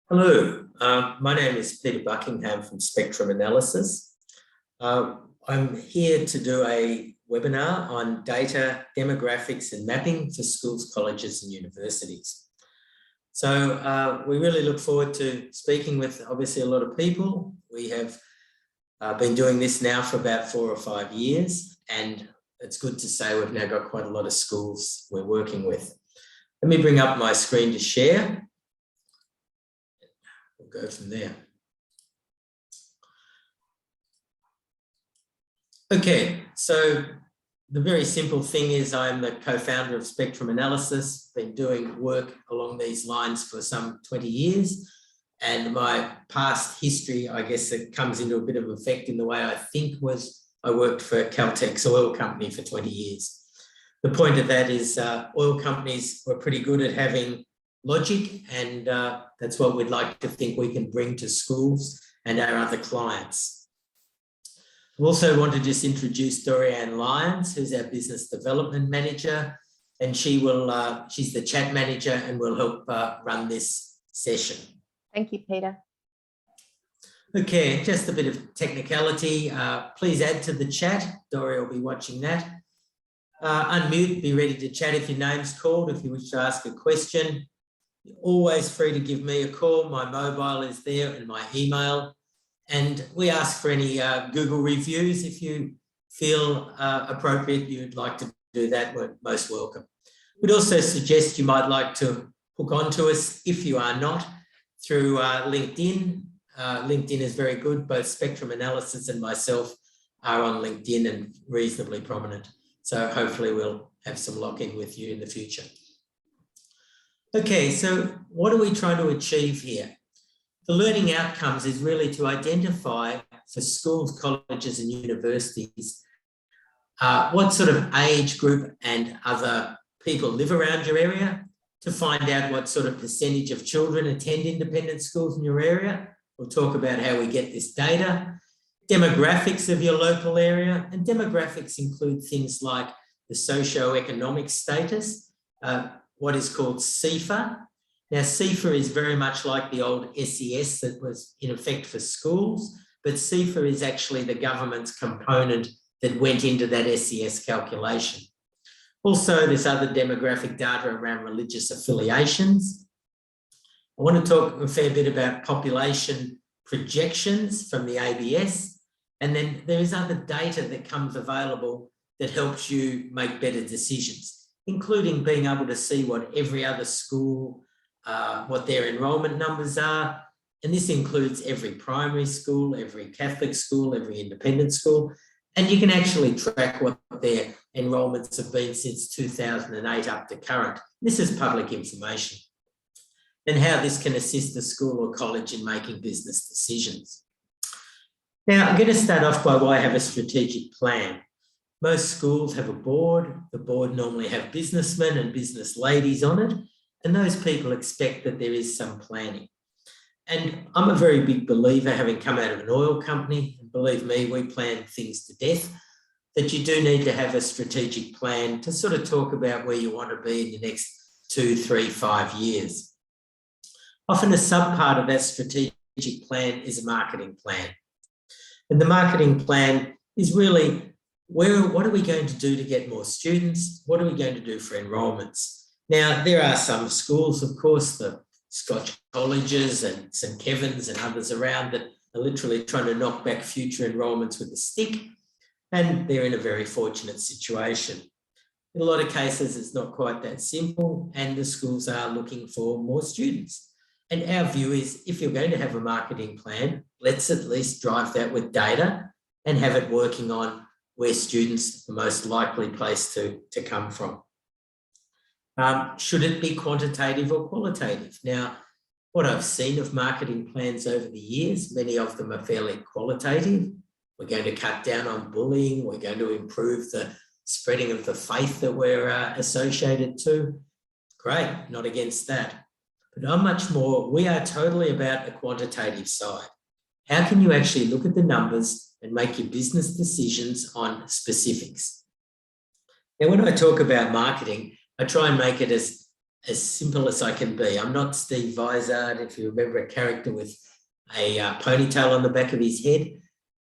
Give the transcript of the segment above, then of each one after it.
Hello, my name is Peter Buckingham from Spectrum Analysis. I'm here to do a webinar on data, demographics and mapping for schools, colleges and universities. So we really look forward to speaking with obviously a lot of people. We have been doing this now for about 4 or 5 years, and it's good to say we've now got quite a lot of schools we're working with. Let me bring up my screen to share. We'll go from there. Okay, so the very simple thing is I'm the co-founder of Spectrum Analysis, been doing work along these lines for some 20 years. And my past history, I guess, it comes into a bit of effect in the way I think was I worked for Caltech's oil company for 20 years. The point of that is oil companies were pretty good at having logic, and that's what we'd like to think we can bring to schools and our other clients. I also want to just introduce Dorianne Lyons, who's our business development manager, and she's the chat manager and will help run this session. Thank you, Peter. Okay, just a bit of technicality. Please add to the chat. Dory will be watching that. Unmute, be ready to chat if your name's called, if you wish to ask a question. You're always free to give me a call. My mobile is there and my email. And we ask for any Google reviews. If you feel appropriate, you'd like to do that, we're most welcome. We'd also suggest you might like to hook onto us, if you are not, through LinkedIn. LinkedIn is very good. Both Spectrum Analysis and myself are on LinkedIn and reasonably prominent. So hopefully we'll have some lock-in with you in the future. Okay, so what are we trying to achieve here? The learning outcomes is really to identify for schools, colleges and universities what sort of age group and other people live around your area, to find out what sort of percentage of children attend independent schools in your area. We'll talk about how we get this data, demographics of your local area, and demographics include things like the socio-economic status, what is called CEFA. Now, CEFA is very much like the old SES that was in effect for schools, but CEFA is actually the government's component that went into that SES calculation. Also, there's other demographic data around religious affiliations. I want to talk a fair bit about population projections from the ABS, and then there is other data that comes available that helps you make better decisions, including being able to see what every other school, what their enrolment numbers are. And this includes every primary school, every Catholic school, every independent school. And you can actually track what their enrolments have been since 2008 up to current. This is public information. And how this can assist the school or college in making business decisions. Now, I'm going to start off by why I have a strategic plan. Most schools have a board. The board normally have businessmen and business ladies on it, and those people expect that there is some planning. And I'm a very big believer, having come out of an oil company, and believe me, we plan things to death, that you do need to have a strategic plan to sort of talk about where you want to be in the next 2, 3, 5 years. Often a sub-part of that strategic plan is a marketing plan. And the marketing plan is really, what are we going to do to get more students? What are we going to do for enrolments? Now, there are some schools, of course, the Scotch colleges and St Kevin's and others around that are literally trying to knock back future enrolments with a stick, and they're in a very fortunate situation. In a lot of cases, it's not quite that simple, and the schools are looking for more students. And our view is, if you're going to have a marketing plan, let's at least drive that with data and have it working on where students are the most likely place to come from. Should it be quantitative or qualitative? Now, what I've seen of marketing plans over the years, many of them are fairly qualitative. We're going to cut down on bullying. We're going to improve the spreading of the faith that we're associated to. Great, not against that. But I'm much more, we are totally about the quantitative side. How can you actually look at the numbers and make your business decisions on specifics? Now, when I talk about marketing, I try and make it as as simple as I can be. I'm not Steve Vizard, if you remember a character with a ponytail on the back of his head.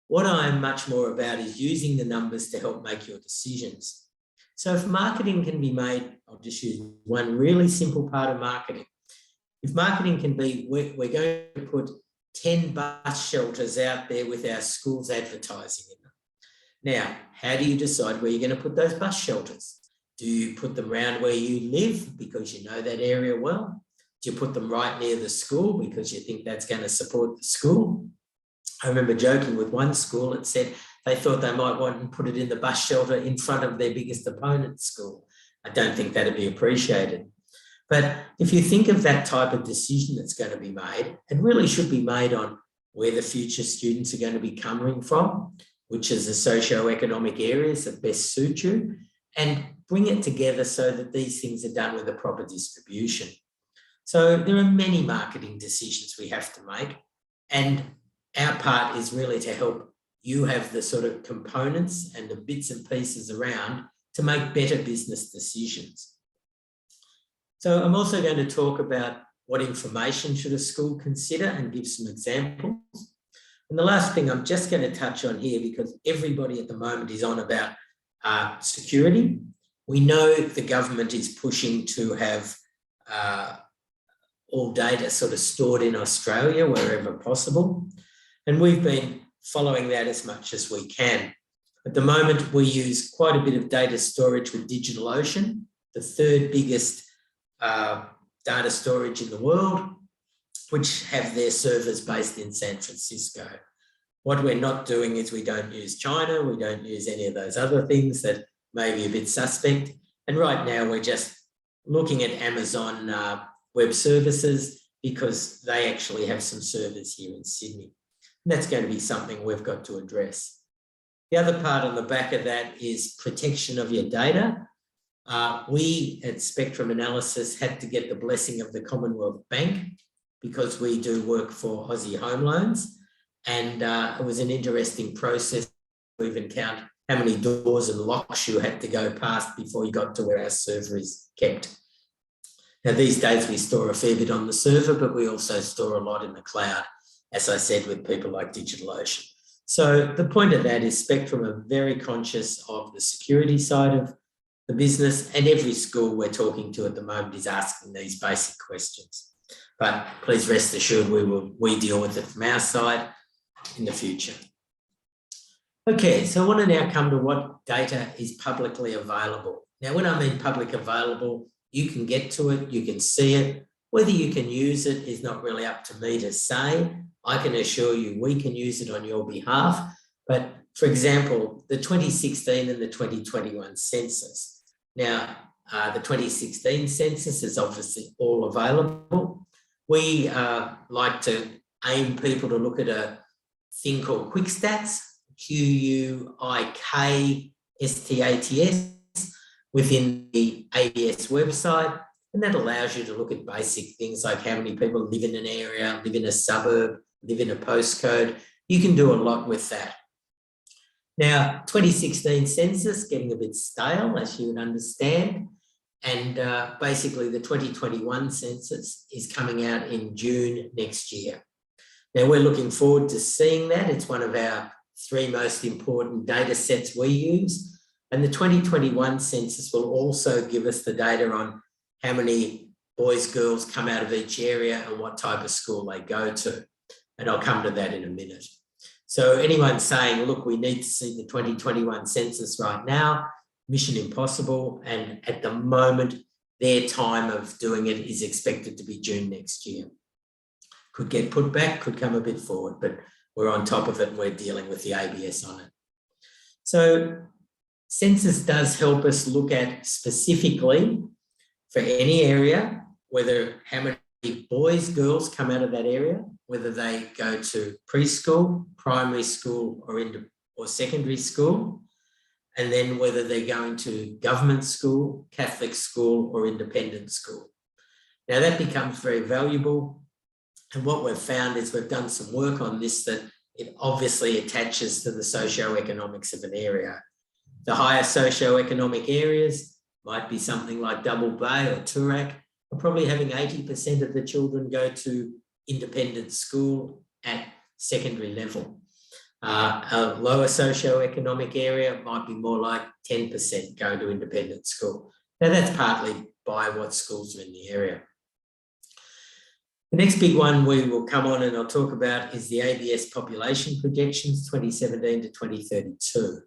What I'm much more about is using the numbers to help make your decisions. So if marketing can be made, I'll just use one really simple part of marketing. If marketing can be, we're going to put 10 bus shelters out there with our schools advertising in them. Now, how do you decide where you're going to put those bus shelters? Do you put them around where you live because you know that area well? Do you put them right near the school because you think that's going to support the school? I remember joking with one school that said they thought they might want to put it in the bus shelter in front of their biggest opponent's school. I don't think that'd be appreciated. But if you think of that type of decision that's going to be made, it really should be made on where the future students are going to be coming from, which is the socio-economic areas that best suit you, and bring it together so that these things are done with a proper distribution. So there are many marketing decisions we have to make, and our part is really to help you have the sort of components and the bits and pieces around to make better business decisions. So I'm also going to talk about what information should a school consider and give some examples. And the last thing I'm just going to touch on here, because everybody at the moment is on about security. We know the government is pushing to have all data sort of stored in Australia wherever possible. And we've been following that as much as we can. At the moment, we use quite a bit of data storage with DigitalOcean, the third biggest data storage in the world, which have their servers based in San Francisco. What we're not doing is we don't use China, we don't use any of those other things that may be a bit suspect. And right now we're just looking at Amazon Web Services because they actually have some servers here in Sydney. And that's going to be something we've got to address. The other part on the back of that is protection of your data. We at Spectrum Analysis had to get the blessing of the Commonwealth Bank because we do work for Aussie Home Loans. And it was an interesting process to even count how many doors and locks you had to go past before you got to where our server is kept. Now, these days we store a fair bit on the server, but we also store a lot in the cloud, as I said, with people like DigitalOcean. So the point of that is Spectrum are very conscious of the security side of the business, and every school we're talking to at the moment is asking these basic questions. But please rest assured we deal with it from our side in the future. Okay, so I want to now come to what data is publicly available. Now, when I mean public available, you can get to it, you can see it. Whether you can use it is not really up to me to say. I can assure you we can use it on your behalf. But for example, the 2016 and the 2021 census. Now, the 2016 census is obviously all available. We like to aim people to look at a thing called Quick Stats, QUIKSTATS, within the ABS website. And that allows you to look at basic things like how many people live in an area, live in a suburb, live in a postcode. You can do a lot with that. Now, 2016 census, getting a bit stale, as you would understand. And basically the 2021 census is coming out in June next year. Now, we're looking forward to seeing that. It's one of our 3 most important data sets we use. And the 2021 census will also give us the data on how many boys, girls come out of each area and what type of school they go to. And I'll come to that in a minute. So anyone saying, look, we need to see the 2021 census right now, mission impossible. And at the moment, their time of doing it is expected to be June next year. Could get put back, could come a bit forward, but we're on top of it and we're dealing with the ABS on it. So census does help us look at specifically for any area, whether how many boys, girls come out of that area, whether they go to preschool, primary school, or secondary school, and then whether they're going to government school, Catholic school, or independent school. Now that becomes very valuable. And what we've found is we've done some work on this, that it obviously attaches to the socio-economics of an area. The higher socio-economic areas might be something like Double Bay or Toorak, are probably having 80% of the children go to independent school at secondary level. A lower socioeconomic area might be more like 10% go to independent school. Now that's partly by what schools are in the area. The next big one we will come on and I'll talk about is the ABS population projections 2017 to 2032.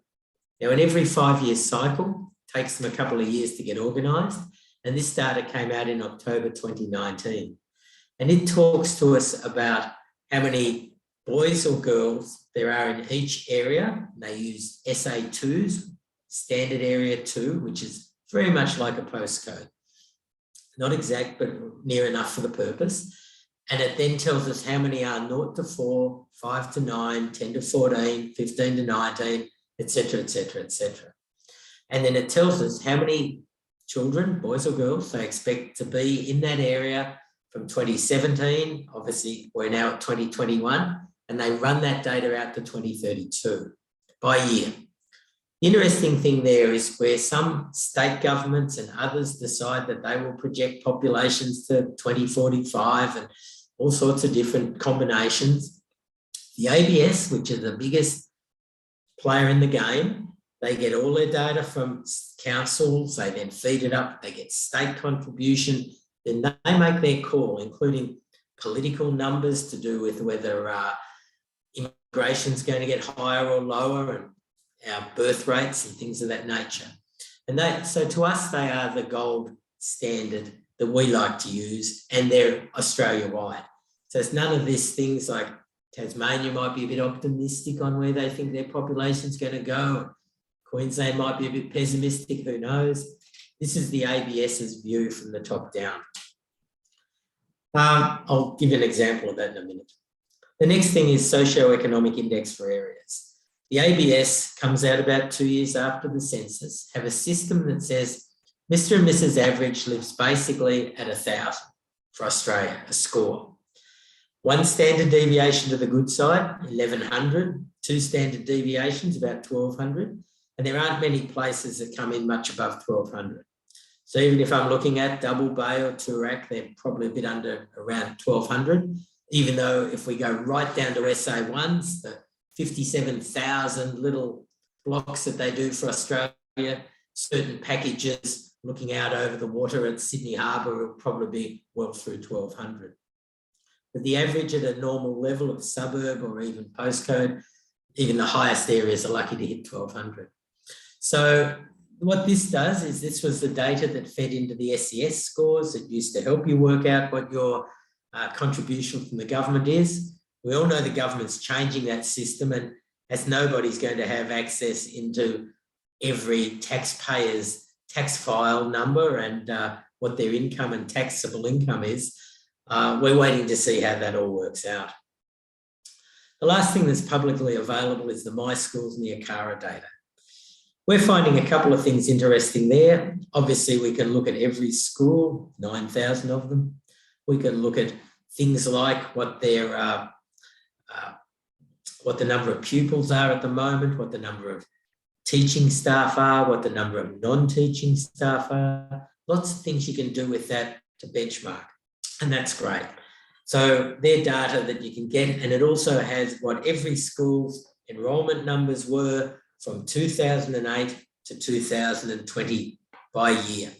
Now in every 5-year cycle, it takes them a couple of years to get organised, and this data came out in October 2019. And it talks to us about how many boys or girls there are in each area. They use SA2s, standard area 2, which is very much like a postcode. Not exact, but near enough for the purpose. And it then tells us how many are 0 to 4, 5 to 9, 10 to 14, 15 to 19, etc., etc., etc. And then it tells us how many children, boys or girls, they expect to be in that area from 2017. Obviously, we're now at 2021, and they run that data out to 2032 by year. The interesting thing there is where some state governments and others decide that they will project populations to 2045 and all sorts of different combinations. The ABS, which is the biggest player in the game, they get all their data from councils, they then feed it up, they get state contribution, then they make their call, including political numbers to do with whether immigration is going to get higher or lower, and our birth rates and things of that nature. And so to us, they are the gold standard that we like to use, and they're Australia-wide. So it's none of these things like Tasmania might be a bit optimistic on where they think their population's going to go. Queensland might be a bit pessimistic, who knows? This is the ABS's view from the top down. I'll give you an example of that in a minute. The next thing is socioeconomic index for areas. The ABS comes out about 2 years after the census, have a system that says Mr. and Mrs. Average lives basically at 1,000 for Australia, a score. One standard deviation to the good side, 1,100. Two standard deviations, about 1,200. And there aren't many places that come in much above 1,200. So even if I'm looking at Double Bay or Toorak, they're probably a bit under around 1,200, even though if we go right down to SA1s, the 57,000 little blocks that they do for Australia, certain packages looking out over the water at Sydney Harbour will probably be well through 1,200. But the average at a normal level of suburb or even postcode, even the highest areas are lucky to hit 1,200. So what this does is this was the data that fed into the SES scores. It used to help you work out what your contribution from the government is. We all know the government's changing that system, and as nobody's going to have access into every taxpayer's tax file number and what their income and taxable income is, we're waiting to see how that all works out. The last thing that's publicly available is the My Schools and the ACARA data. We're finding a couple of things interesting there. Obviously, we can look at every school, 9,000 of them. We can look at things like what their what the number of pupils are at the moment, what the number of teaching staff are, what the number of non-teaching staff are. Lots of things you can do with that to benchmark, and that's great. So they're data that you can get, and it also has what every school's enrolment numbers were from 2008 to 2020 by year.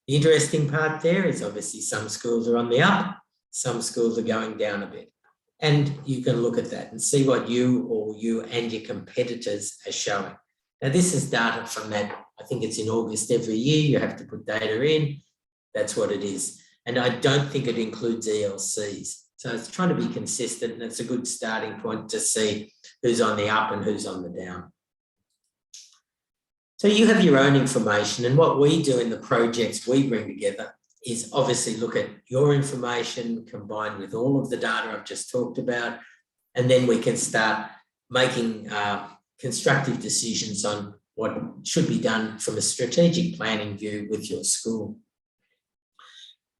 The interesting part there is obviously some schools are on the up, some schools are going down a bit. And you can look at that and see what you and your competitors are showing. Now, this is data from that, I think it's in August every year, you have to put data in, that's what it is. And I don't think it includes ELCs. So it's trying to be consistent, and it's a good starting point to see who's on the up and who's on the down. So you have your own information, and what we do in the projects we bring together is obviously look at your information combined with all of the data I've just talked about, and then we can start making constructive decisions on what should be done from a strategic planning view with your school.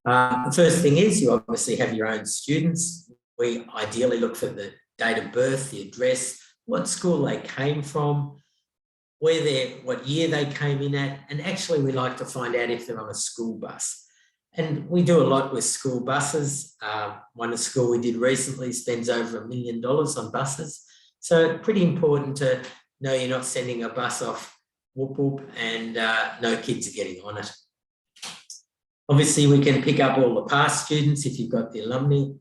The first thing is you obviously have your own students. We ideally look for the date of birth, the address, what school they came from, what year they came in at, and actually we like to find out if they're on a school bus. And we do a lot with school buses. One school we did recently spends over $1 million on buses. So pretty important to know you're not sending a bus off whoop whoop and no kids are getting on it. Obviously, we can pick up all the past students if you've got the alumni.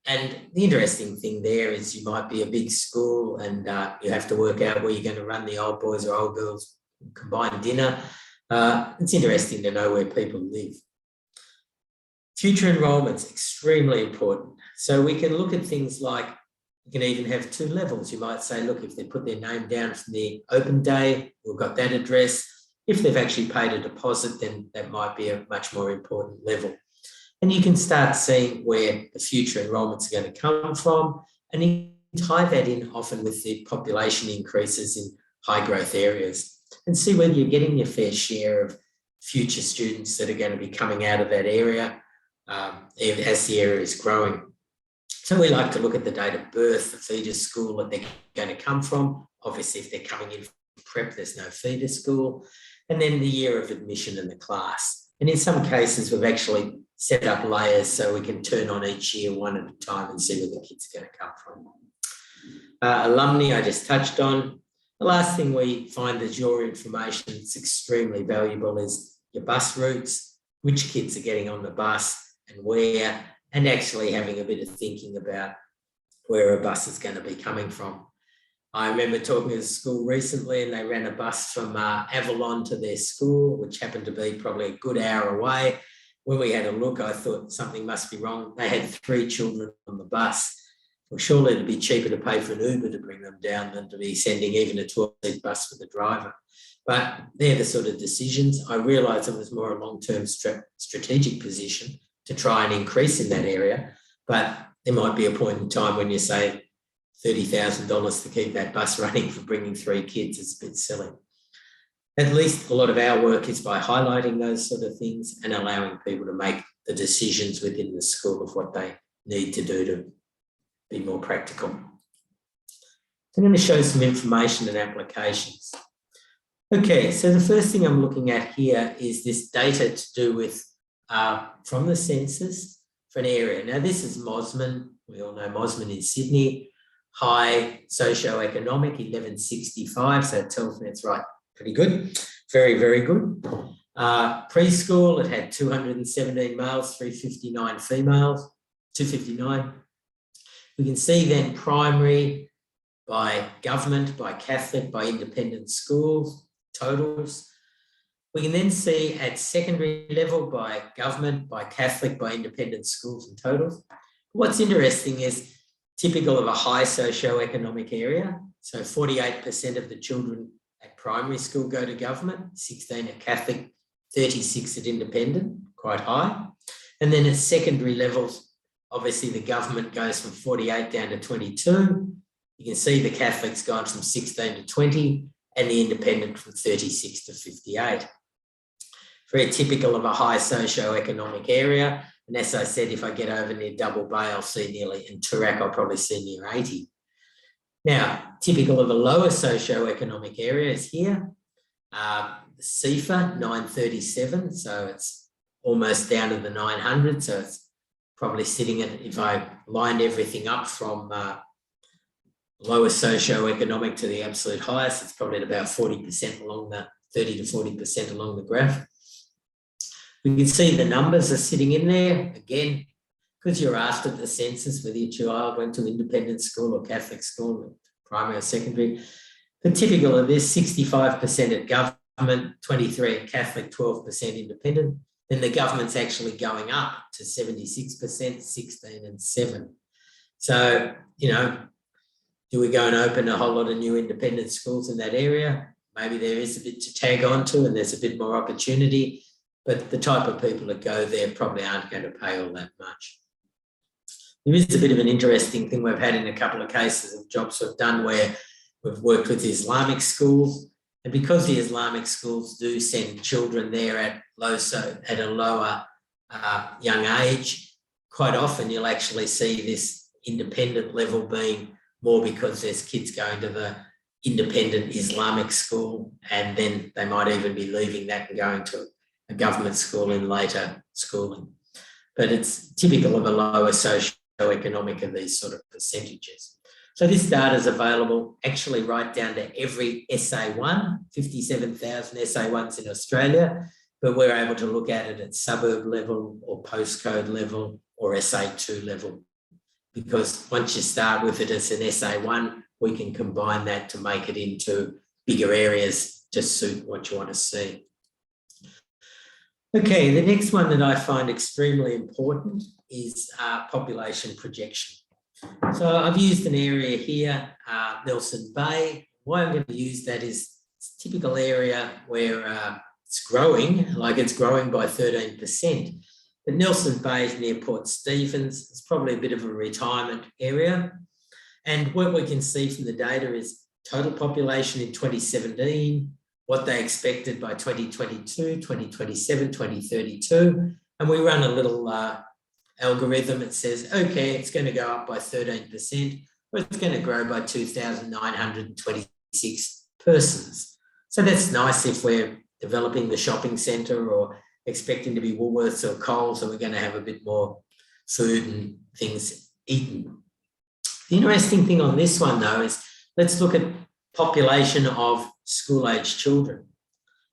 And the interesting thing there is you might be a big school and you have to work out where you're going to run the old boys or old girls combined dinner. It's interesting to know where people live. Future enrolment's extremely important. So we can look at things like, you can even have 2 levels. You might say, look, if they put their name down from the open day, we've got that address. If they've actually paid a deposit, then that might be a much more important level. And you can start seeing where the future enrolments are going to come from, and you tie that in often with the population increases in high growth areas and see whether you're getting your fair share of future students that are going to be coming out of that area as the area is growing. So we like to look at the date of birth, the feeder school that they're going to come from. Obviously, if they're coming in from prep, there's no feeder school. And then the year of admission in the class. And in some cases, we've actually set up layers so we can turn on each year one at a time and see where the kids are going to come from. Alumni, I just touched on. The last thing we find is your information that's extremely valuable is your bus routes, which kids are getting on the bus and where, and actually having a bit of thinking about where a bus is going to be coming from. I remember talking to a school recently and they ran a bus from Avalon to their school, which happened to be probably a good hour away. When we had a look, I thought something must be wrong. They had 3 children on the bus. Well, surely it'd be cheaper to pay for an Uber to bring them down than to be sending even a 12-seat bus with a driver. But they're the sort of decisions. I realised it was more a long-term strategic position to try and increase in that area. But there might be a point in time when you say $30,000 to keep that bus running for bringing 3 kids. It's a bit silly. At least a lot of our work is by highlighting those sort of things and allowing people to make the decisions within the school of what they need to do to be more practical. I'm going to show some information and applications. Okay, so the first thing I'm looking at here is this data to do with from the census for an area. Now this is Mosman. We all know Mosman in Sydney. High socio-economic, 1165, so it tells me it's right, pretty good, very, very good. Preschool, it had 217 males, 359 females, 259. We can see then primary by government, by Catholic, by independent schools, totals. We can then see at secondary level by government, by Catholic, by independent schools and totals. What's interesting is typical of a high socio-economic area. So 48% of the children at primary school go to government, 16 at Catholic, 36 at independent, quite high. And then at secondary levels, obviously the government goes from 48 down to 22. You can see the Catholic's gone from 16 to 20 and the independent from 36 to 58. Very typical of a high socio-economic area. And as I said, if I get over near Double Bay, I'll see nearly, in Toorak, I'll probably see near 80. Now, typical of a lower socio-economic area is here. CEFA, 937, so it's almost down to the 900, so it's probably sitting at, if I lined everything up from lower socio-economic to the absolute highest, it's probably at about 40% along the, 30 to 40% along the graph. We can see the numbers are sitting in there. Again, because you're asked at the census whether your child went to independent school or Catholic school, primary or secondary. The typical of this, 65% at government, 23 at Catholic, 12% independent. Then the government's actually going up to 76%, 16 and 7. So, you know, do we go and open a whole lot of new independent schools in that area? Maybe there is a bit to tag on to and there's a bit more opportunity. But the type of people that go there probably aren't going to pay all that much. There is a bit of an interesting thing we've had in a couple of cases of jobs we've done where we've worked with Islamic schools, and because the Islamic schools do send children there at a lower young age, quite often you'll actually see this independent level being more because there's kids going to the independent Islamic school, and then they might even be leaving that and going to a government school in later schooling. But it's typical of a lower socioeconomic of these sort of percentages. So this data is available actually right down to every SA1, 57,000 SA1s in Australia, but we're able to look at it at suburb level or postcode level or SA2 level, because once you start with it as an SA1, we can combine that to make it into bigger areas to suit what you want to see. Okay, the next one that I find extremely important is population projection. So I've used an area here, Nelson Bay. Why I'm going to use that is it's a typical area where it's growing, like it's growing by 13%. But Nelson Bay is near Port Stephens. It's probably a bit of a retirement area. And what we can see from the data is total population in 2017, what they expected by 2022, 2027, 2032. And we run a little algorithm that says, okay, it's going to go up by 13%, or it's going to grow by 2,926 persons. So that's nice if we're developing the shopping centre or expecting to be Woolworths or Coles, so we're going to have a bit more food and things eaten. The interesting thing on this one, though, is let's look at population of school-aged children.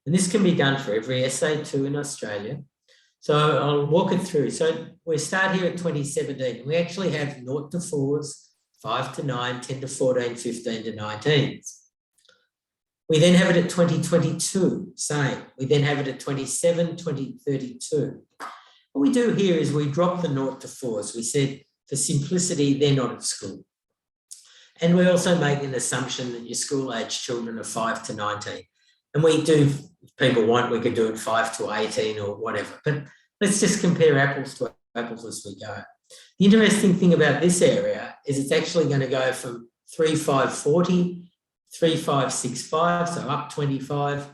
And this can be done for every SA2 in Australia. So I'll walk it through. So we start here at 2017. We actually have 0 to 4s, 5 to 9, 10 to 14, 15 to 19s. We then have it at 2022, same. We then have it at 27, 2032. What we do here is we drop the 0 to 4s. We said, for simplicity, they're not at school. And we also make an assumption that your school-aged children are 5 to 19. And we do, if people want, we could do it 5 to 18 or whatever. But let's just compare apples to apples as we go. The interesting thing about this area is it's actually going to go from 3540, 3565, so up 25,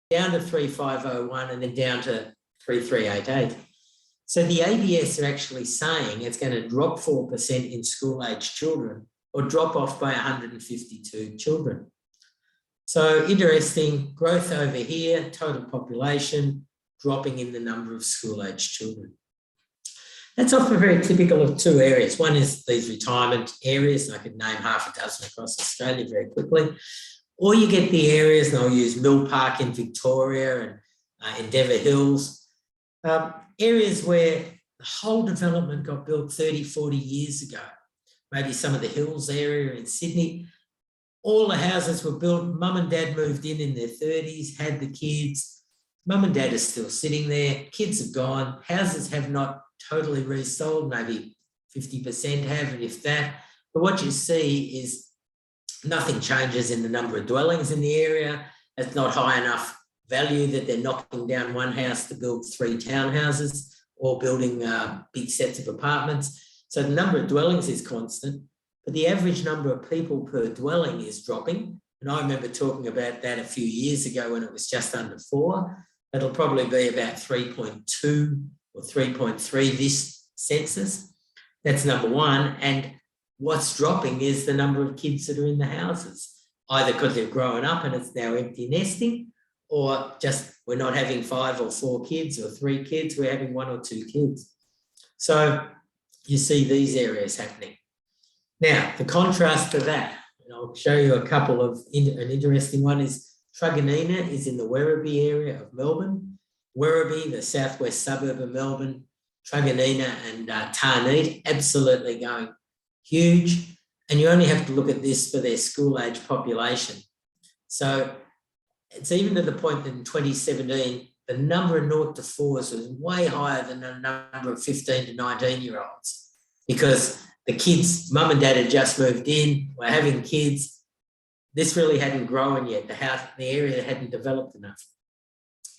down to 3501, and then down to 3388. So the ABS are actually saying it's going to drop 4% in school-aged children or drop off by 152 children. So interesting, growth over here, total population, dropping in the number of school-aged children. That's often very typical of two areas. One is these retirement areas, and I could name half a dozen across Australia very quickly. Or you get the areas, and I'll use Mill Park in Victoria and Endeavour Hills, areas where the whole development got built 30, 40 years ago. Maybe some of the Hills area in Sydney. All the houses were built, mum and dad moved in their 30s, had the kids. Mum and dad are still sitting there, kids have gone, houses have not totally resold, maybe 50% have, and if that. But what you see is nothing changes in the number of dwellings in the area. It's not high enough value that they're knocking down one house to build 3 townhouses or building big sets of apartments. So the number of dwellings is constant, but the average number of people per dwelling is dropping. And I remember talking about that a few years ago when it was just under 4. It'll probably be about 3.2 or 3.3 this census. That's number one. And what's dropping is the number of kids that are in the houses, either because they've grown up and it's now empty nesting, or just we're not having 5 or 4 kids or 3 kids, we're having 1 or 2 kids. So you see these areas happening. Now, the contrast to that, and I'll show you a couple of, an interesting one is Truganina is in the Werribee area of Melbourne. Werribee, the southwest suburb of Melbourne, Truganina and Tarneit, absolutely going huge. And you only have to look at this for their school-age population. So it's even to the point that in 2017, the number of 0 to 4s was way higher than the number of 15 to 19-year-olds because the kids, mum and dad had just moved in, were having kids. This really hadn't grown yet. The area hadn't developed enough.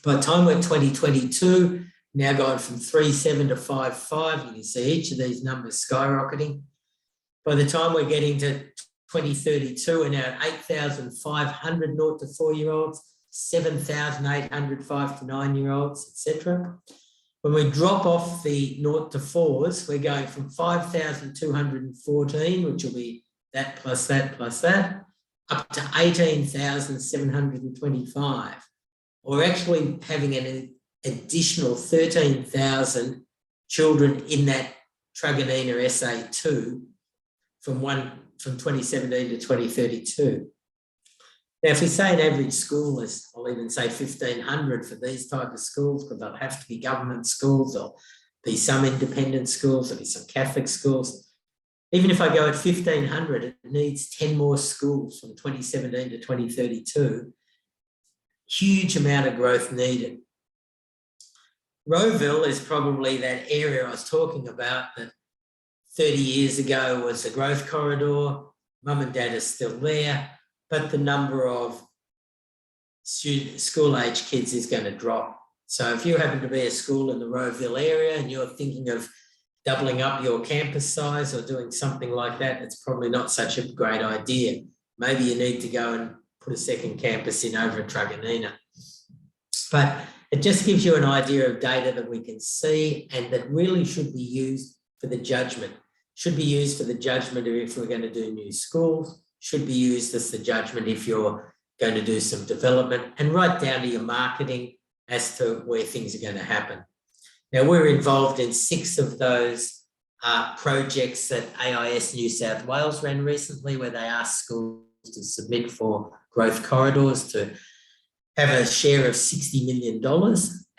By the time we're 2022, now going from 3.7 to 5.5, you can see each of these numbers skyrocketing. By the time we're getting to 2032, we're now at 8,500 0 to 4-year-olds, 7,800 5 to 9-year-olds, etc. When we drop off the 0 to 4s, we're going from 5,214, which will be that plus that plus that, up to 18,725. We're actually having an additional 13,000 children in that Truganina SA2 from 2017 to 2032. Now, if we say an average school is, I'll even say 1,500 for these type of schools, because they'll have to be government schools, or be some independent schools, there'll be some Catholic schools. Even if I go at 1,500, it needs 10 more schools from 2017 to 2032. Huge amount of growth needed. Rowville is probably that area I was talking about that 30 years ago was a growth corridor. Mum and dad are still there, but the number of school-age kids is going to drop. So if you happen to be a school in the Rowville area and you're thinking of doubling up your campus size or doing something like that, it's probably not such a great idea. Maybe you need to go and put a second campus in over at Truganina. But it just gives you an idea of data that we can see and that really should be used for the judgment. Should be used for the judgment if we're going to do new schools, should be used as the judgment if you're going to do some development, and right down to your marketing as to where things are going to happen. Now, we're involved in 6 of those projects that AIS New South Wales ran recently, where they asked schools to submit for growth corridors to have a share of $60 million.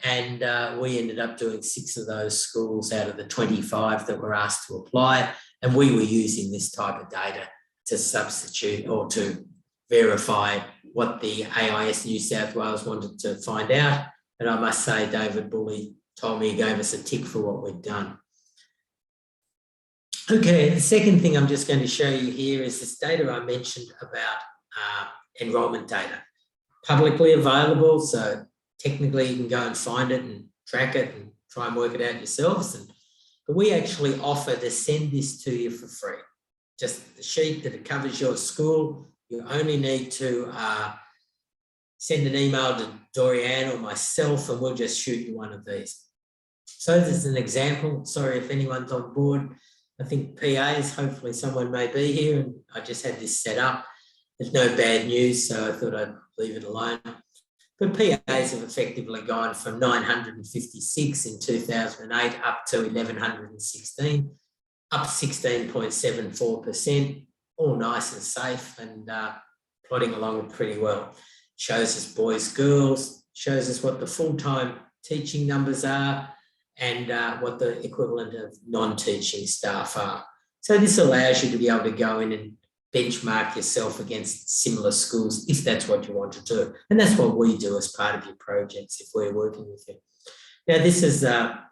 And we ended up doing 6 of those schools out of the 25 that were asked to apply. And we were using this type of data to substitute or to verify what the AIS New South Wales wanted to find out. And I must say, David Bully told me he gave us a tick for what we'd done. Okay, the second thing I'm just going to show you here is this data I mentioned about enrolment data. Publicly available, so technically you can go and find it and track it and try and work it out yourselves. But we actually offer to send this to you for free. Just the sheet that it covers your school. You only need to send an email to Dorianne or myself and we'll just shoot you one of these. So this is an example. Sorry if anyone's on board. I think PAs, hopefully someone may be here, and I just had this set up. There's no bad news, so I thought I'd leave it alone. But PAs have effectively gone from 956 in 2008 up to 1,116, up 16.74%, all nice and safe and plodding along pretty well. Shows us boys, girls, shows us what the full-time teaching numbers are and what the equivalent of non-teaching staff are. So this allows you to be able to go in and benchmark yourself against similar schools if that's what you want to do. And that's what we do as part of your projects if we're working with you. Now, this is a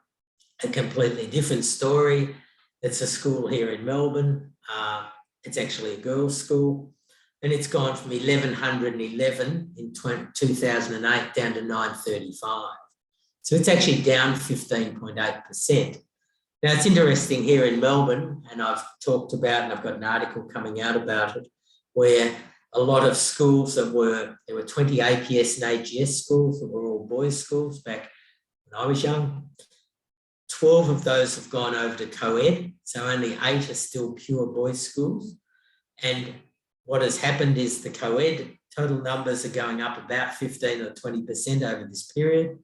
completely different story. It's a school here in Melbourne. It's actually a girls' school. And it's gone from 1,111 in 2008 down to 935. So it's actually down 15.8%. Now, it's interesting here in Melbourne, and I've talked about, and I've got an article coming out about it, where a lot of schools there were 20 APS and AGS schools that were all boys' schools back when I was young. 12 of those have gone over to co-ed, so only 8 are still pure boys' schools. And what has happened is the co-ed total numbers are going up about 15 or 20% over this period.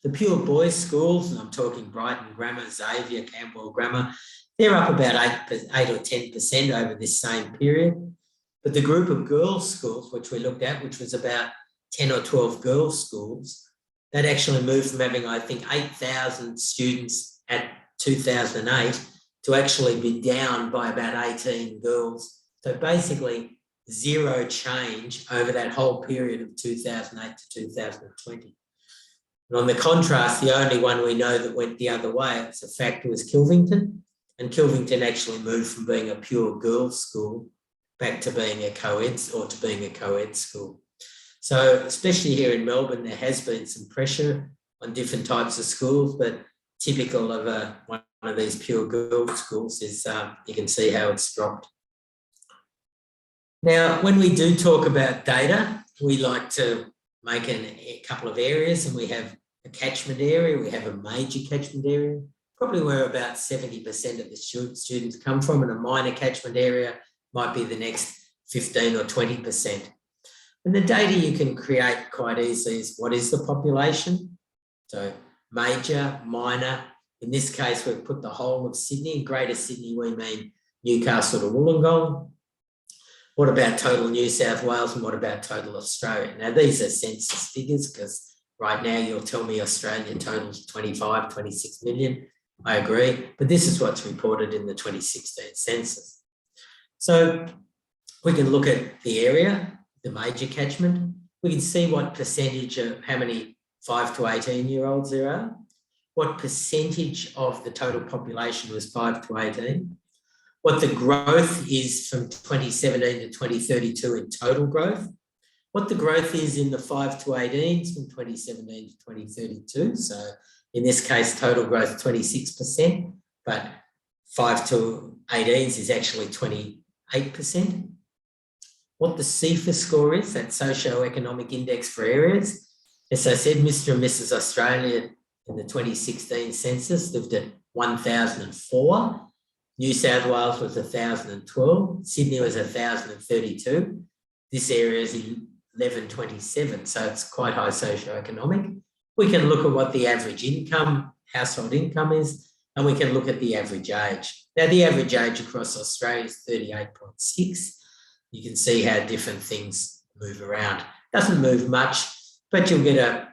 The pure boys' schools, and I'm talking Brighton Grammar, Xavier, Camberwell Grammar, they're up about 8 or 10% over this same period. But the group of girls' schools, which we looked at, which was about 10 or 12 girls' schools, that actually moved from having, I think, 8,000 students at 2008 to actually be down by about 18 girls. So basically zero change over that whole period of 2008 to 2020. And on the contrast, the only one we know that went the other way, it's a fact, was Kilvington. And Kilvington actually moved from being a pure girls' school back to being a co-ed or to being a co-ed school. So especially here in Melbourne, there has been some pressure on different types of schools, but typical of one of these pure girls' schools is you can see how it's dropped. Now, when we do talk about data, we like to make a couple of areas, and we have a catchment area, we have a major catchment area, probably where about 70% of the students come from, and a minor catchment area might be the next 15 or 20%. And the data you can create quite easily is what is the population, So major, minor. In this case, we've put the whole of Sydney. Greater Sydney, we mean Newcastle to Wollongong. What about total New South Wales and what about total Australia? Now, these are census figures because right now you'll tell me Australia totals 25, 26 million. I agree, but this is what's reported in the 2016 census. So we can look at the area, the major catchment. We can see what percentage of how many 5 to 18-year-olds there are, what percentage of the total population was 5 to 18, what the growth is from 2017 to 2032 in total growth, what the growth is in the 5 to 18s from 2017 to 2032. So in this case, total growth 26%, but 5 to 18s is actually 28%. What the CEFA score is, that socio-economic index for areas. As I said, Mr. and Mrs. Australia in the 2016 census lived at 1,004. New South Wales was 1,012. Sydney was 1,032. This area is 1,127, so it's quite high socio-economic. We can look at what the average income, household income is, and we can look at the average age. Now, the average age across Australia is 38.6. You can see how different things move around. Doesn't move much, but you'll get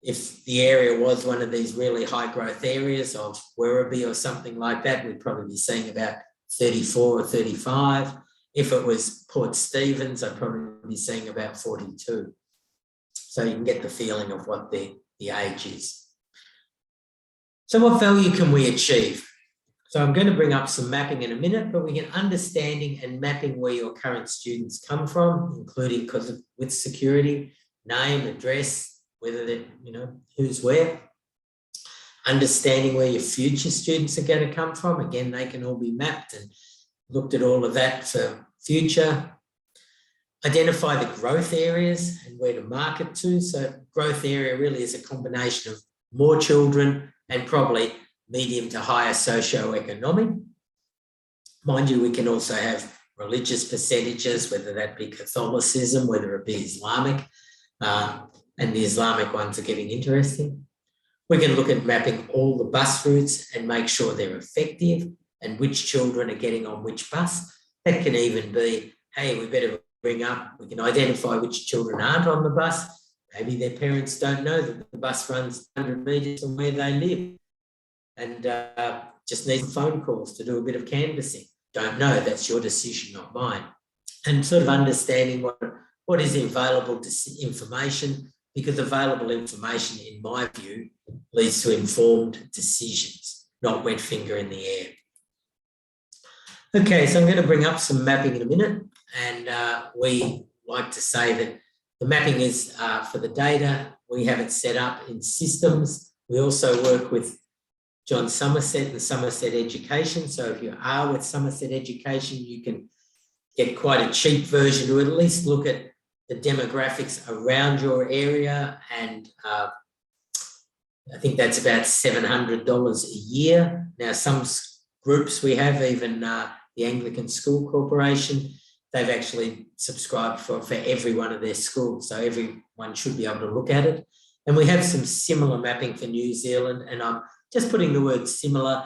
if the area was one of these really high growth areas of Werribee or something like that, we'd probably be seeing about 34 or 35. If it was Port Stephens, I'd probably be seeing about 42. So you can get the feeling of what the age is. So what value can we achieve? So I'm going to bring up some mapping in a minute, but we get understanding and mapping where your current students come from, including with security, name, address, whether they're, who's where. Understanding where your future students are going to come from. Again, they can all be mapped and looked at all of that for future. Identify the growth areas and where to market to. So growth area really is a combination of more children and probably medium to higher socio-economic. Mind you, we can also have religious percentages, whether that be Catholicism, whether it be Islamic, and the Islamic ones are getting interesting. We can look at mapping all the bus routes and make sure they're effective and which children are getting on which bus. That can even be, hey, we better we can identify which children aren't on the bus. Maybe their parents don't know that the bus runs 100 metres from where they live and just need some phone calls to do a bit of canvassing. Don't know, that's your decision, not mine. And sort of understanding what is available information, because available information, in my view, leads to informed decisions, not wet finger in the air. Okay, so I'm going to bring up some mapping in a minute, and we like to say that the mapping is for the data. We have it set up in systems. We also work with John Somerset and Somerset Education. So if you are with Somerset Education, you can get quite a cheap version to at least look at the demographics around your area. And I think that's about $700 a year. Now, some groups we have, even the Anglican School Corporation, they've actually subscribed for every one of their schools. So everyone should be able to look at it. And we have some similar mapping for New Zealand. And I'm just putting the word similar.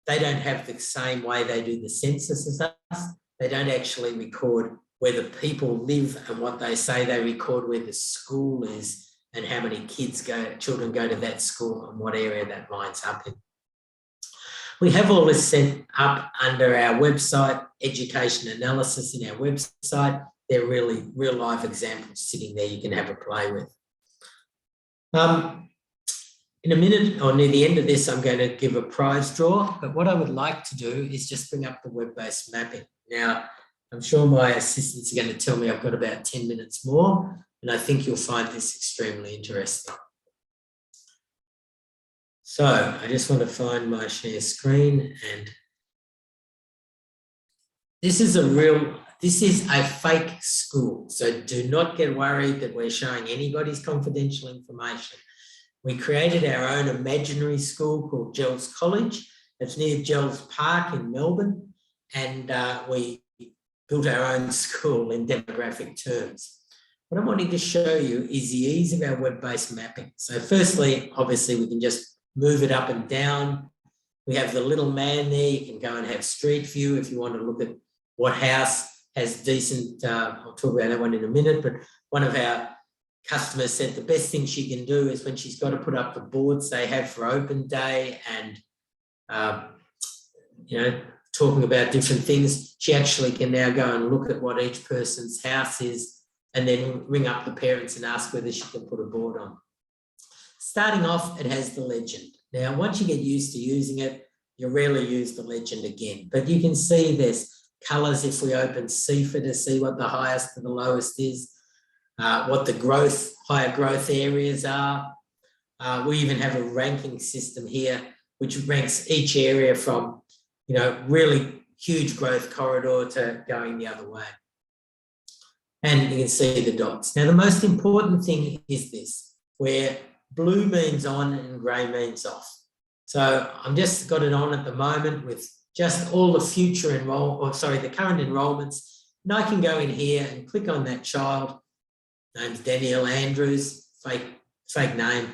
They don't have the same way they do the census as us. They don't actually record where the people live and what they say. They record where the school is and how many children go to that school and what area that lines up in. We have all this set up under our website, education analysis in our website. They're really real life examples sitting there you can have a play with. In a minute or near the end of this, I'm going to give a prize draw, but what I would like to do is just bring up the web-based mapping. Now, I'm sure my assistants are going to tell me I've got about 10 minutes more, and I think you'll find this extremely interesting. So I just want to find my share screen, and this is a fake school. So do not get worried that we're showing anybody's confidential information. We created our own imaginary school called Gels College. It's near Gels Park in Melbourne. And we built our own school in demographic terms. what I'm wanting to show you is the ease of our web-based mapping. So firstly, obviously, we can just move it up and down. We have the little man there. You can go and have street view if you want to look at what house has decent, I'll talk about that one in a minute, but one of our customers said the best thing she can do is when she's got to put up the boards they have for open day and, talking about different things, she actually can now go and look at what each person's house is and then ring up the parents and ask whether she can put a board on. Starting off, it has the legend. Now, once you get used to using it, you rarely use the legend again, but you can see there's colours if we open CIFA to see what the highest and the lowest is, what the higher growth areas are. We even have a ranking system here, which ranks each area from, really huge growth corridor to going the other way. And you can see the dots. Now, the most important thing is this, where blue means on and grey means off. So I'm just got it on at the moment with just all the the current enrolments. And I can go in here and click on that child. Name's Danielle Andrews, fake name,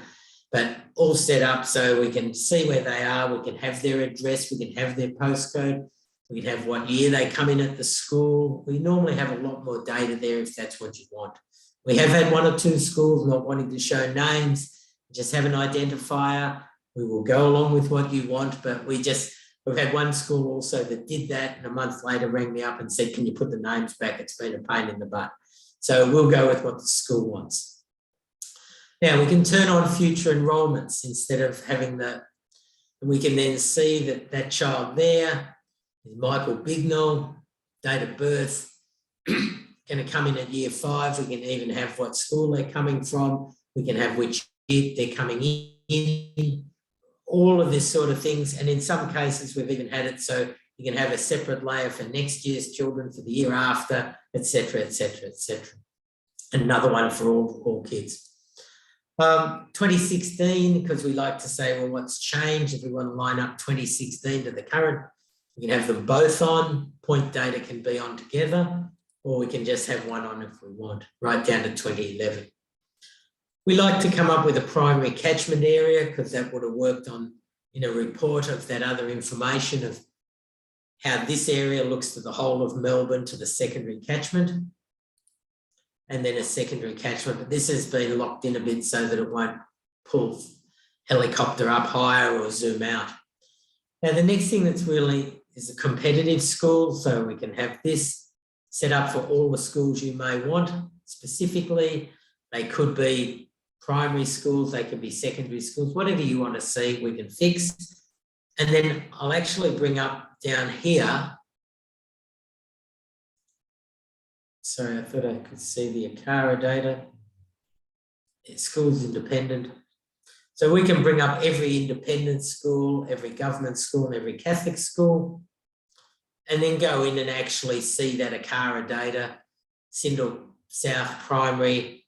but all set up so we can see where they are. We can have their address. We can have their postcode. We can have what year they come in at the school. We normally have a lot more data there if that's what you want. We have had one or two schools not wanting to show names, just have an identifier. We will go along with what you want, but we've had one school also that did that and a month later rang me up and said, can you put the names back? It's been a pain in the butt. So we'll go with what the school wants. Now we can turn on future enrolments instead of having we can then see that child there is Michael Bignell, date of birth, going to come in at year 5. We can even have what school they're coming from. We can have which year they're coming in, all of this sort of things. And in some cases, we've even had it so you can have a separate layer for next year's children, for the year after, etc., etc., etc. Another one for all kids. 2016, because we like to say, well, what's changed? If we want to line up 2016 to the current, we can have them both on. Point data can be on together, or we can just have one on if we want, right down to 2011. We like to come up with a primary catchment area because that would have worked on in a report of that other information of how this area looks to the whole of Melbourne to the secondary catchment, and then a secondary catchment. But this has been locked in a bit so that it won't pull helicopter up higher or zoom out. Now, the next thing that's really is a competitive school. So we can have this set up for all the schools you may want. Specifically, they could be primary schools, they could be secondary schools, whatever you want to see, we can fix. And then I'll actually bring up down here. Sorry, I thought I could see the ACARA data. Schools independent. So we can bring up every independent school, every government school, and every Catholic school, and then go in and actually see that ACARA data, Sindel South Primary,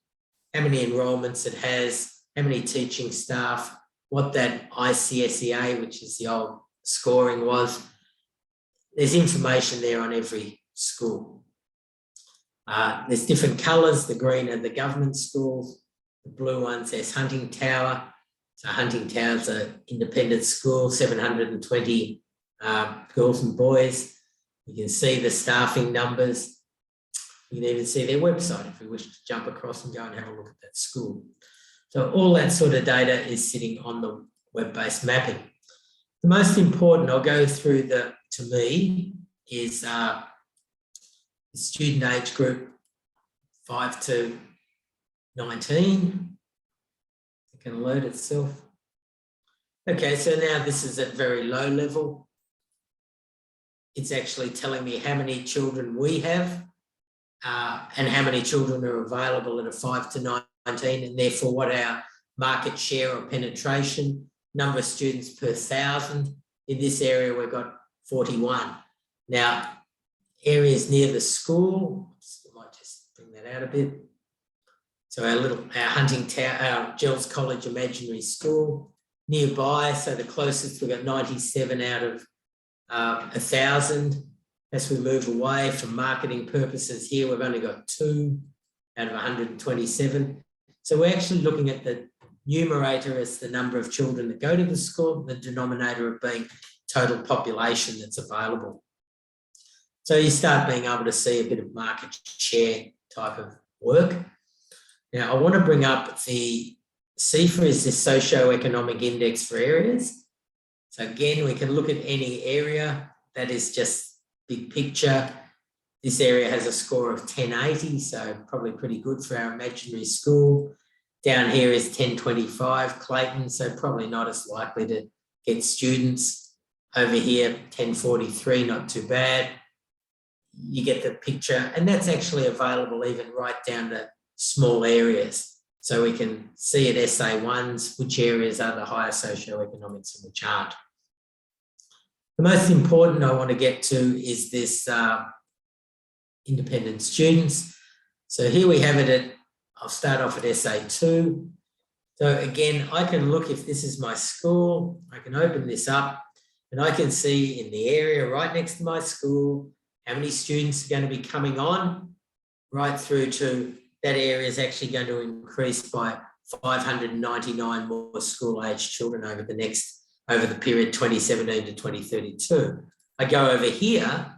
how many enrolments it has, how many teaching staff, what that ICSEA, which is the old scoring was. There's information there on every school. There's different colours, the green are the government schools, the blue ones, there's Hunting Tower. So Hunting Tower's an independent school, 720 girls and boys. You can see the staffing numbers. You can even see their website if we wish to jump across and go and have a look at that school. So all that sort of data is sitting on the web-based mapping. The most important, I'll go through to me, is the student age group 5 to 19. It can load itself. Okay, so now this is at very low level. It's actually telling me how many children we have and how many children are available at a 5 to 19, and therefore what our market share or penetration, number of students per 1,000. In this area, we've got 41. Now, areas near the school, I might just bring that out a bit. So our Hunting Tower, our Gels College Imaginary School, nearby, so the closest, we've got 97 out of 1,000. As we move away from marketing purposes here, we've only got 2 out of 127. So we're actually looking at the numerator as the number of children that go to the school, the denominator of being total population that's available. So you start being able to see a bit of market share type of work. Now, I want to bring up the CEFA is this socio-economic index for areas. So again, we can look at any area. That is just big picture. This area has a score of 1080, so probably pretty good for our imaginary school. Down here is 1025, Clayton, so probably not as likely to get students. Over here, 1043, not too bad. You get the picture, and that's actually available even right down to small areas. So we can see at SA1s which areas are the higher socioeconomics and which aren't. The most important I want to get to is this independent students. So here we have it at, I'll start off at SA2. So again, I can look, if this is my school, I can open this up and I can see in the area right next to my school, how many students are going to be coming on, right through to that area is actually going to increase by 599 more school-aged children over the period 2017 to 2032. I go over here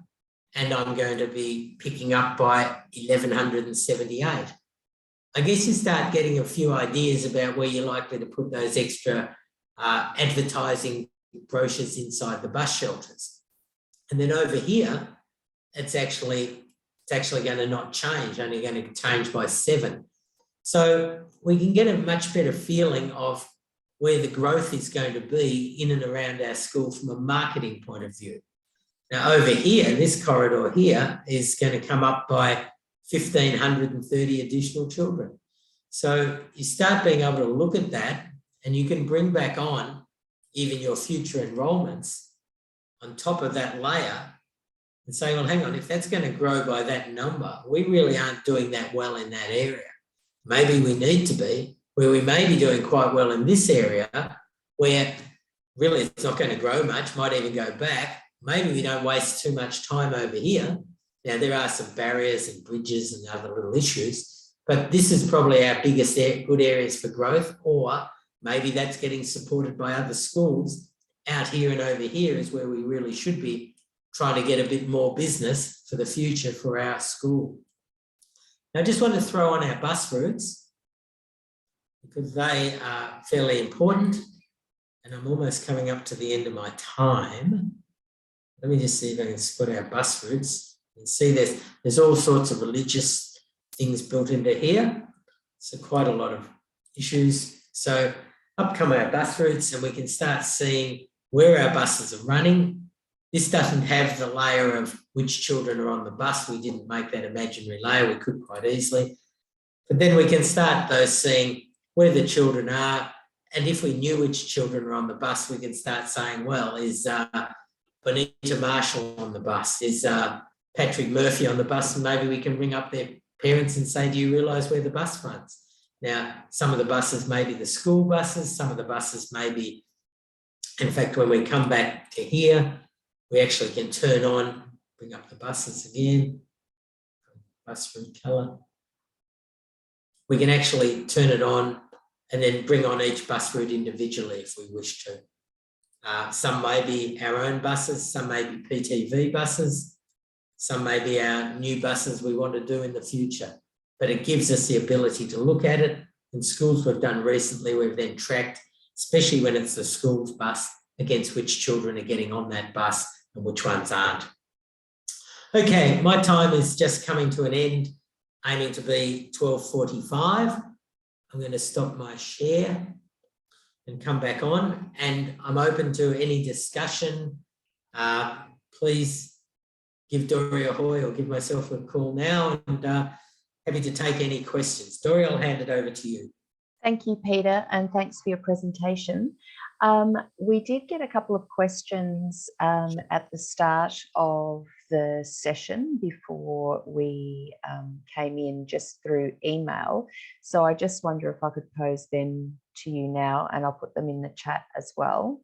and I'm going to be picking up by 1,178. I guess you start getting a few ideas about where you're likely to put those extra advertising brochures inside the bus shelters. And then over here, it's actually going to not change, only going to change by 7. So we can get a much better feeling of where the growth is going to be in and around our school from a marketing point of view. Now over here, this corridor here is going to come up by 1,530 additional children. So you start being able to look at that and you can bring back on even your future enrolments on top of that layer and say, well, hang on, if that's going to grow by that number, we really aren't doing that well in that area. Maybe we need to be, where we may be doing quite well in this area, where really it's not going to grow much, might even go back. Maybe we don't waste too much time over here. Now, there are some barriers and bridges and other little issues, but this is probably our biggest good areas for growth, or maybe that's getting supported by other schools. Out here and over here is where we really should be trying to get a bit more business for the future for our school. Now, I just want to throw on our bus routes because they are fairly important, and I'm almost coming up to the end of my time. Let me just see if I can spot our bus routes. You can see there's all sorts of religious things built into here, so quite a lot of issues. So up come our bus routes, and we can start seeing where our buses are running. This doesn't have the layer of which children are on the bus. We didn't make that imaginary layer. We could quite easily. But then we can start those seeing where the children are. And if we knew which children are on the bus, we can start saying, well, is Bonita Marshall on the bus? Is Patrick Murphy on the bus? And maybe we can ring up their parents and say, do you realise where the bus runs? Now, some of the buses may be the school buses. Some of the buses may be, in fact, when we come back to here, we actually can turn on, bring up the buses again, bus route colour. We can actually turn it on and then bring on each bus route individually if we wish to. Some may be our own buses, some may be PTV buses, some may be our new buses we want to do in the future. But it gives us the ability to look at it. In schools we've done recently, we've then tracked, especially when it's the school's bus, against which children are getting on that bus and which ones aren't. Okay, my time is just coming to an end, aiming to be 12:45. I'm going to stop my share and come back on, and I'm open to any discussion. Please give Dory a hoy or give myself a call now, and happy to take any questions. Dory, I'll hand it over to you. Thank you, Peter, and thanks for your presentation. We did get a couple of questions at the start of the session before we came in just through email. So I just wonder if I could pose them to you now, and I'll put them in the chat as well.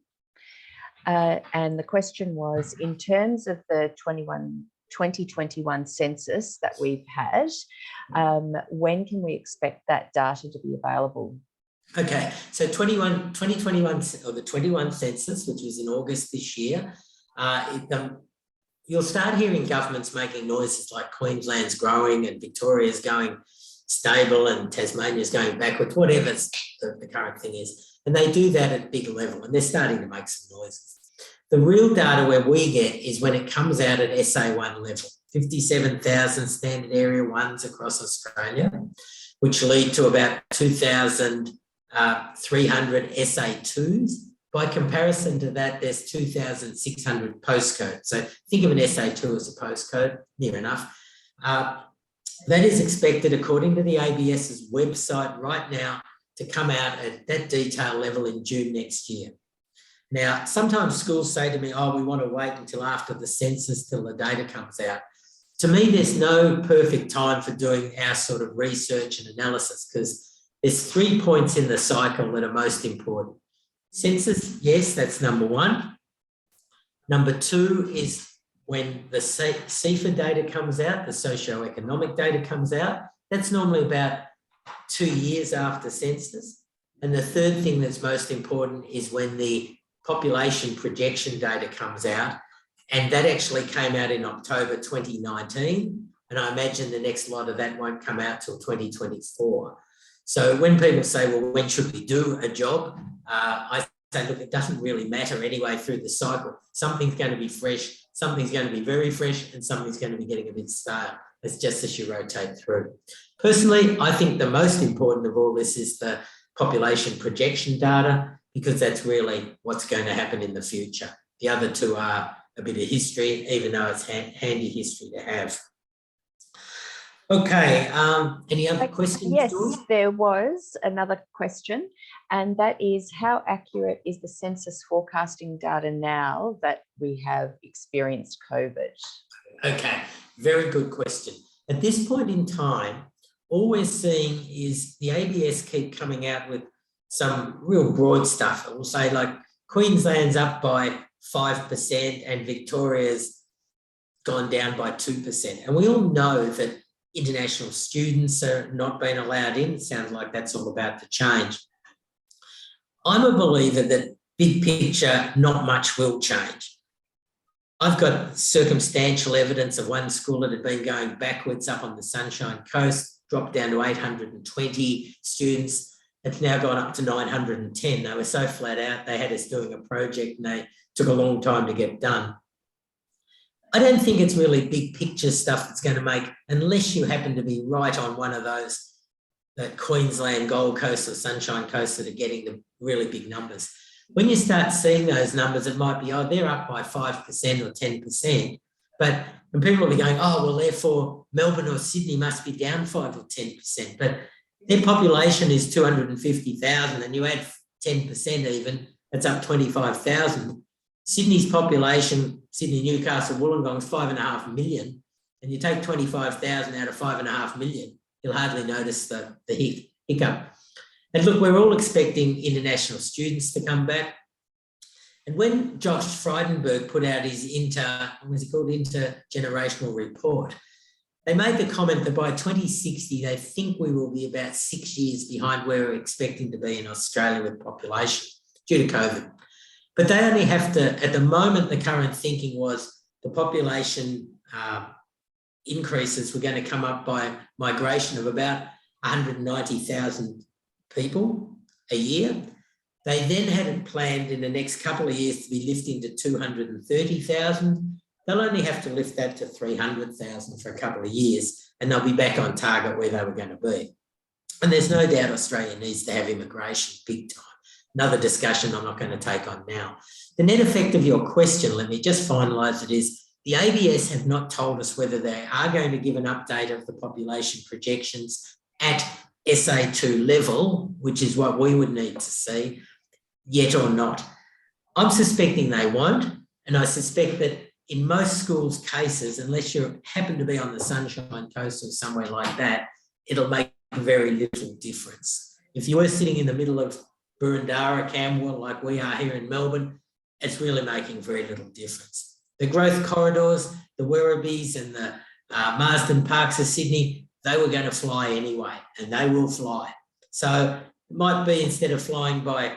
And the question was, in terms of the 21 2021 census that we've had. When can we expect that data to be available? Okay, so 2021, or the 21 census, which was in August this year, you'll start hearing governments making noises like Queensland's growing and Victoria's going stable and Tasmania's going backwards, whatever the current thing is. And they do that at a big level, and they're starting to make some noises. The real data where we get is when it comes out at SA1 level, 57,000 standard area ones across Australia, which lead to about 2,300 SA2s. By comparison to that, there's 2,600 postcodes. So think of an SA2 as a postcode, near enough. That is expected, according to the ABS's website right now, to come out at that detail level in June next year. Now, sometimes schools say to me, oh, we want to wait until after the census till the data comes out. To me, there's no perfect time for doing our sort of research and analysis, because there's 3 points in the cycle that are most important. Census, yes, that's number one. Number two is when the CEFA data comes out, the socioeconomic data comes out. That's normally about 2 years after census. And the third thing that's most important is when the population projection data comes out, and that actually came out in October 2019, and I imagine the next lot of that won't come out till 2024. So when people say, well, when should we do a job? I say, look, it doesn't really matter anyway through the cycle. Something's going to be fresh, something's going to be very fresh, and something's going to be getting a bit stale. It's just as you rotate through. Personally, I think the most important of all this is the population projection data, because that's really what's going to happen in the future. The other two are a bit of history, even though it's handy history to have. Okay, any other questions? Yes, George? there was another question, and that is, how accurate is the census forecasting data now that we have experienced COVID? Okay, very good question. At this point in time, all we're seeing is the ABS keep coming out with some real broad stuff. It will say like Queensland's up by 5% and Victoria's gone down by 2%. And we all know that international students are not being allowed in. It sounds like that's all about to change. I'm a believer that big picture, not much will change. I've got circumstantial evidence of one school that had been going backwards up on the Sunshine Coast, dropped down to 820 students. It's now gone up to 910. They were so flat out, they had us doing a project and they took a long time to get done. I don't think it's really big picture stuff that's going to make, unless you happen to be right on one of those, that Queensland, Gold Coast or Sunshine Coast that are getting the really big numbers. When you start seeing those numbers, it might be, oh, they're up by 5% or 10%. But and people will be going, oh, well, therefore Melbourne or Sydney must be down 5 or 10%. But their population is 250,000 and you add 10% even, it's up 25,000. Sydney's population, Sydney, Newcastle, Wollongong is 5.5 million, and you take 25,000 out of 5.5 million, you'll hardly notice the hiccup. And look, we're all expecting international students to come back. And when Josh Frydenberg put out his intergenerational report, they made the comment that by 2060, they think we will be about 6 years behind where we're expecting to be in Australia with population due to COVID. But they only have to, at the moment, the current thinking was the population increases were going to come up by migration of about 190,000 people a year. They then had it planned in the next couple of years to be lifting to 230,000. They'll only have to lift that to 300,000 for a couple of years, and they'll be back on target where they were going to be. And there's no doubt Australia needs to have immigration big time. Another discussion I'm not going to take on now. The net effect of your question, let me just finalise it, is the ABS have not told us whether they are going to give an update of the population projections at SA2 level, which is what we would need to see, yet or not. I'm suspecting they won't, and I suspect that in most schools' cases, unless you happen to be on the Sunshine Coast or somewhere like that, it'll make very little difference. If you were sitting in the middle of Burundara, Camberwell, like we are here in Melbourne, it's really making very little difference. The growth corridors, the Werribees and the Marsden Parks of Sydney, they were going to fly anyway, and they will fly. So it might be, instead of flying by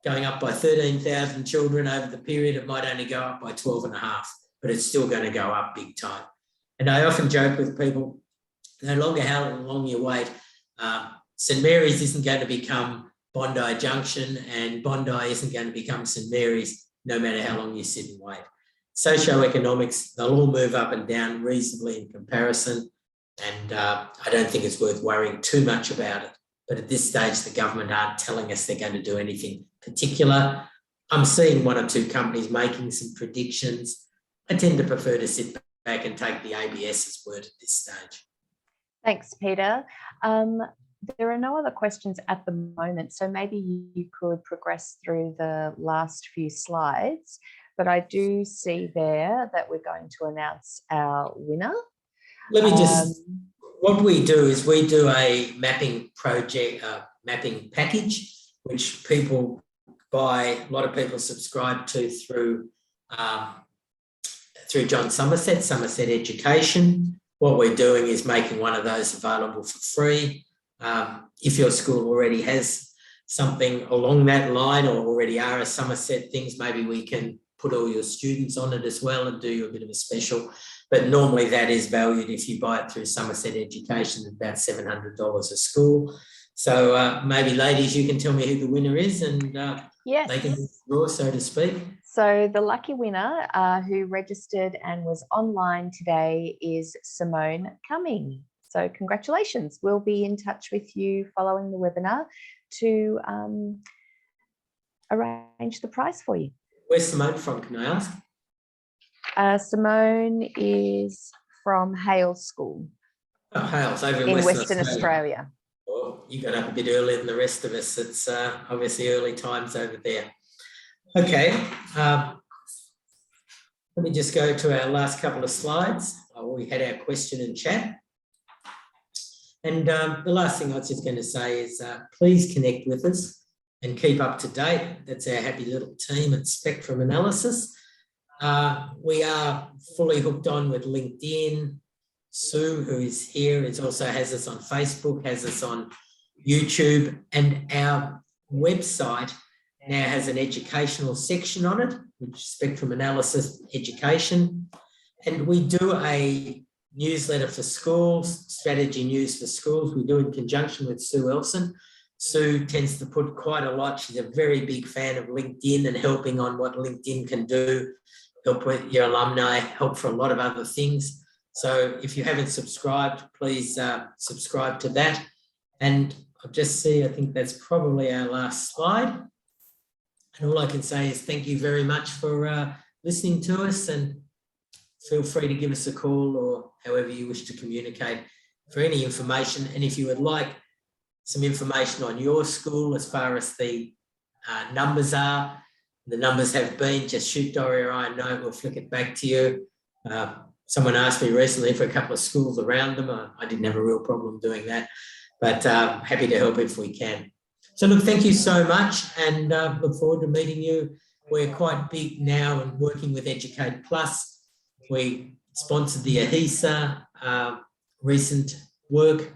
going up by 13,000 children over the period, it might only go up by 12.5, but it's still going to go up big time. And I often joke with people, no longer how long you wait, St Mary's isn't going to become Bondi Junction, and Bondi isn't going to become St Mary's, no matter how long you sit and wait. Socioeconomics, they'll all move up and down reasonably in comparison, and I don't think it's worth worrying too much about it. But at this stage, the government aren't telling us they're going to do anything particular. I'm seeing one or two companies making some predictions. I tend to prefer to sit back and take the ABS's word at this stage. Thanks, Peter. There are no other questions at the moment, so maybe you could progress through the last few slides. But I do see there that we're going to announce our winner. Let me just, what we do is we do a mapping project, mapping package, which people buy, a lot of people subscribe to through John Somerset Education. What we're doing is making one of those available for free. If your school already has something along that line or already are a Somerset things, maybe we can put all your students on it as well and do you a bit of a special. But normally that is valued, if you buy it through Somerset Education, about $700 a school. So maybe, ladies, you can tell me who the winner is, and yes, they can draw, so to speak. So the lucky winner who registered and was online today is Simone Cumming. So congratulations. We'll be in touch with you following the webinar to arrange the prize for you. Where's Simone from, can I ask? Simone is from Hales School. Oh, Hales, over in Western Australia. Well, you got up a bit earlier than the rest of us. It's obviously early times over there. Okay, let me just go to our last couple of slides. We had our question and chat. And the last thing I was just going to say is please connect with us and keep up to date. That's our happy little team at Spectrum Analysis. We are fully hooked on with LinkedIn. Sue, who is here, also has us on Facebook, has us on YouTube, and our website now has an educational section on it, which is Spectrum Analysis Education. And we do a newsletter for schools, strategy news for schools. We do in conjunction with Sue Elson. Sue tends to put quite a lot. She's a very big fan of LinkedIn and helping on what LinkedIn can do, help with your alumni, help for a lot of other things. So if you haven't subscribed, please subscribe to that. And I'll just see, I think that's probably our last slide. And all I can say is thank you very much for listening to us, and feel free to give us a call or however you wish to communicate for any information. And if you would like some information on your school as far as the numbers are, the numbers have been, just shoot Dory or I a note, we'll flick it back to you. Someone asked me recently for a couple of schools around them. I didn't have a real problem doing that, but happy to help if we can. So look, thank you so much, and look forward to meeting you. We're quite big now and working with Educate Plus. We sponsored the AHESA recent work.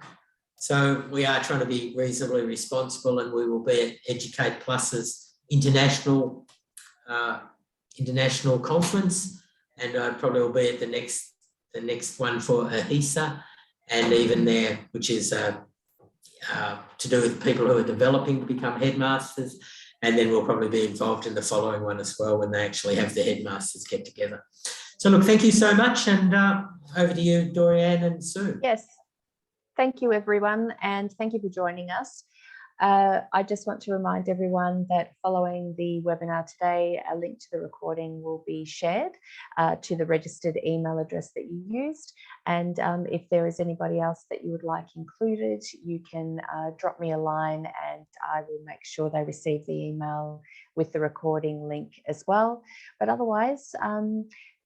So we are trying to be reasonably responsible, and we will be at Educate Plus's international conference, and I probably will be at the next one for AHESA, and even there, which is to do with people who are developing to become headmasters, and then we'll probably be involved in the following one as well when they actually have the headmasters get together. So look, thank you so much, and over to you, Dorianne and Sue. Yes, thank you everyone, and thank you for joining us. I just want to remind everyone that following the webinar today, a link to the recording will be shared to the registered email address that you used. And if there is anybody else that you would like included, you can drop me a line and I will make sure they receive the email with the recording link as well. But otherwise,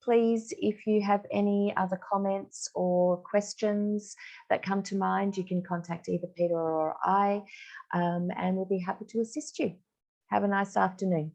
please, if you have any other comments or questions that come to mind, you can contact either Peter or I, and we'll be happy to assist you. Have a nice afternoon.